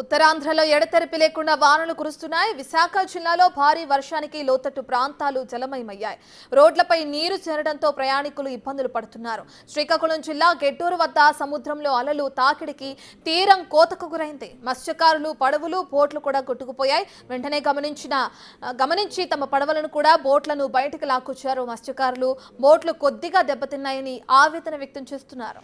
ఉత్తరాంధ్రలో ఎడతెరిపి లేకుండా వానలు కురుస్తున్నాయి. విశాఖ జిల్లాలో భారీ వర్షానికి లోతట్టు ప్రాంతాలు జలమయమయ్యాయి. రోడ్లపై నీరు చేరడంతో ప్రయాణికులు ఇబ్బందులు పడుతున్నారు. శ్రీకాకుళం జిల్లా గెడ్డూరు వద్ద సముద్రంలో అలలు తాకిడికి తీరం కోతకు గురైంది. మత్స్యకారులు పడవలు బోట్లు కూడా కొట్టుకుపోయాయి. వెంటనే గమనించి తమ పడవలను కూడా బోట్లను బయటకు లాక్కొచ్చారు మత్స్యకారులు. బోట్లు కొద్దిగా దెబ్బతిన్నాయని ఆవేదన వ్యక్తం చేస్తున్నారు.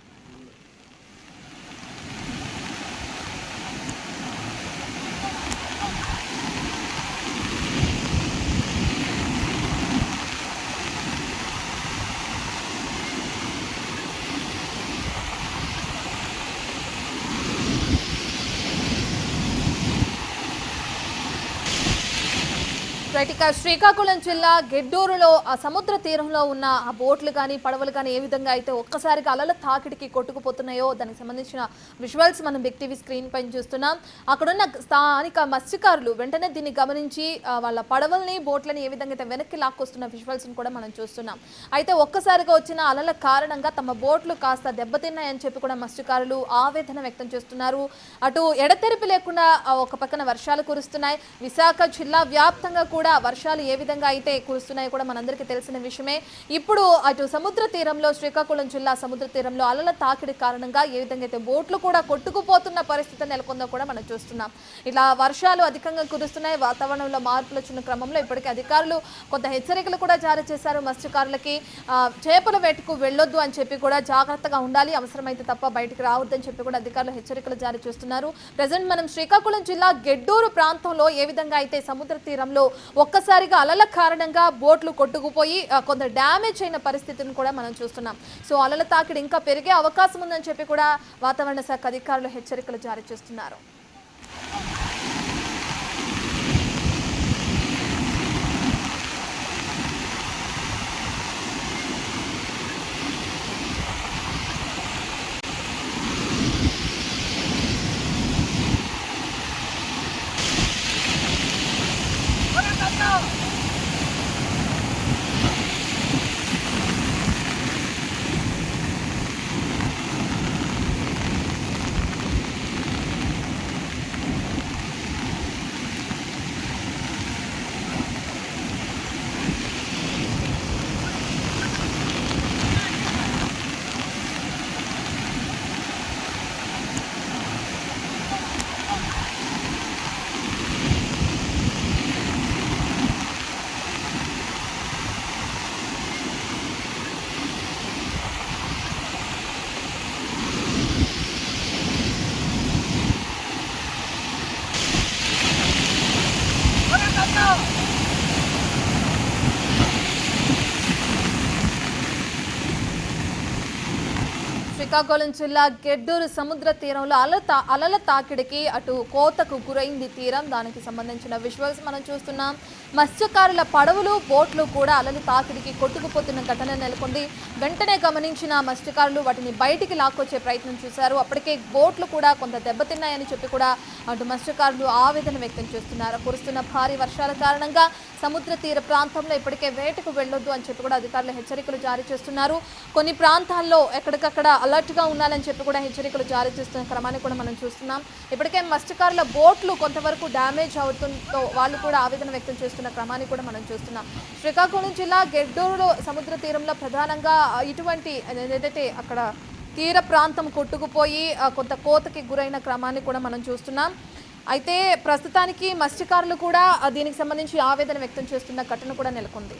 శ్రీకాకుళం జిల్లా గెడ్డూరులో ఆ సముద్ర తీరంలో ఉన్న ఆ బోట్లు కానీ పడవలు కానీ ఏ విధంగా అయితే ఒక్కసారిగా అలల తాకిడికి కొట్టుకుపోతున్నాయో దానికి సంబంధించిన విజువల్స్ మనం బిగ్ టీవీ స్క్రీన్ పైన చూస్తున్నాం. అక్కడున్న స్థానిక మత్స్యకారులు వెంటనే దీన్ని గమనించి వాళ్ళ పడవల్ని బోట్లని ఏ విధంగా అయితే వెనక్కి లాక్కొస్తున్న విజువల్స్ని కూడా మనం చూస్తున్నాం. అయితే ఒక్కసారిగా వచ్చిన అలల కారణంగా తమ బోట్లు కాస్త దెబ్బతిన్నాయని చెప్పి కూడా మత్స్యకారులు ఆవేదన వ్యక్తం చేస్తున్నారు. అటు ఎడతెరిపి లేకుండా ఒక పక్కన వర్షాలు కురుస్తున్నాయి. విశాఖ జిల్లా వ్యాప్తంగా కూడా వర్షాలు ఏ విధంగా అయితే కురుస్తున్నాయో కూడా మనందరికీ తెలిసిన విషయమే. ఇప్పుడు అటు సముద్ర తీరంలో శ్రీకాకుళం జిల్లా సముద్ర తీరంలో అలల తాకిడి కారణంగా ఏ విధంగా అయితే బోట్లు కూడా కొట్టుకుపోతున్న పరిస్థితి నెలకొందో కూడా మనం చూస్తున్నాం. ఇలా వర్షాలు అధికంగా కురుస్తున్నాయి. వాతావరణంలో మార్పులు వచ్చిన క్రమంలో ఇప్పటికే అధికారులు కొంత హెచ్చరికలు కూడా జారీ చేశారు. మత్స్యకారులకి చేపల వేటకు వెళ్ళొద్దు అని చెప్పి కూడా జాగ్రత్తగా ఉండాలి, అవసరమైతే తప్ప బయటికి రావద్దని చెప్పి కూడా అధికారులు హెచ్చరికలు జారీ చేస్తున్నారు. ప్రజెంట్ మనం శ్రీకాకుళం జిల్లా గెడ్డూరు ప్రాంతంలో ఏ విధంగా అయితే సముద్ర తీరంలో ఒక్కసారిగా అలల కారణంగా బోట్లు కొట్టుకుపోయి కొంత డ్యామేజ్ అయిన పరిస్థితిని కూడా మనం చూస్తున్నాం. సో అలల తాకిడి ఇంకా పెరిగే అవకాశం ఉందని చెప్పి కూడా వాతావరణ శాఖ అధికారులు హెచ్చరికలు జారీ చేస్తున్నారు. శ్రీకాకుళం జిల్లా గెడ్డూరు సముద్ర తీరంలో అలల తాకిడికి అటు కోతకు గురైంది తీరం. దానికి సంబంధించిన విజువల్స్ మనం చూస్తున్నాం. మత్స్యకారుల పడవలు బోట్లు కూడా అలల తాకిడికి కొట్టుకుపోతున్న ఘటన నెలకొంది. వెంటనే గమనించిన మత్స్యకారులు వాటిని బయటికి లాక్కొచ్చే ప్రయత్నం చేశారు. అప్పటికే బోట్లు కూడా కొంత దెబ్బతిన్నాయని చెప్పి కూడా అటు మత్స్యకారులు ఆవేదన వ్యక్తం చేస్తున్నారు. కురుస్తున్న భారీ వర్షాల కారణంగా సముద్ర తీర ప్రాంతంలో ఇప్పటికే వేటకు వెళ్ళొద్దు అని చెప్పి కూడా అధికారులు హెచ్చరికలు జారీ చేస్తున్నారు. కొన్ని ప్రాంతాల్లో ఎక్కడికక్కడ అలర్ట్గా ఉండాలని చెప్పి కూడా హెచ్చరికలు జారీ చేస్తున్న క్రమాన్ని కూడా మనం చూస్తున్నాం. ఇప్పటికే మత్స్యకారుల బోట్లు కొంతవరకు డ్యామేజ్ అవుతుందో వాళ్ళు కూడా ఆవేదన వ్యక్తం చేస్తున్న క్రమాన్ని కూడా మనం చూస్తున్నాం. శ్రీకాకుళం జిల్లా గెడ్డూరు సముద్ర తీరంలో ప్రధానంగా ఇటువంటి ఏదైతే అక్కడ తీర ప్రాంతం కొట్టుకుపోయి కొంత కోతకి గురైన క్రమాన్ని కూడా మనం చూస్తున్నాం. అయితే ప్రస్తుతానికి మత్స్యకారులు కూడా దీనికి సంబంధించి ఆవేదన వ్యక్తం చేస్తున్న ఘటన కూడా నెలకొంది.